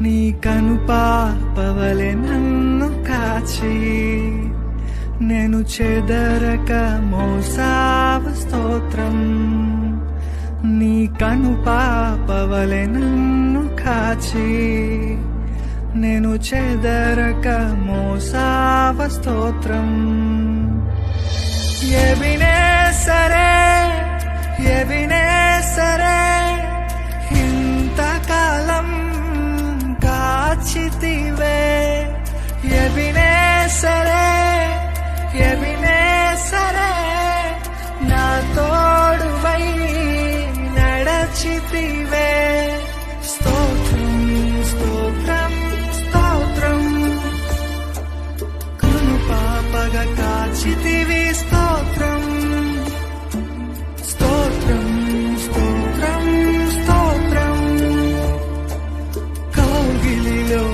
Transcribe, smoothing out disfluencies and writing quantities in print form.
నీ కనుపాపవలె నన్ను కాచి నేను చెదరక మోసావు స్తోత్రం. నీ కనుపాపవలె నన్ను కాచి నేను చెదరక మోసావు స్తోత్రం. ఎబినేసరే ఎబినేసరే ఇంతకాలం కాచితివే. ఎబినేసరే ఎబినేసరే నా తోడువై నడచితివే. స్తోత్రం స్తోత్రం స్తోత్రం కనుపాపగా కాచితివి. స్తోత్రం స్తోత్రం స్తోత్రం స్తోత్రం కౌగిలిలో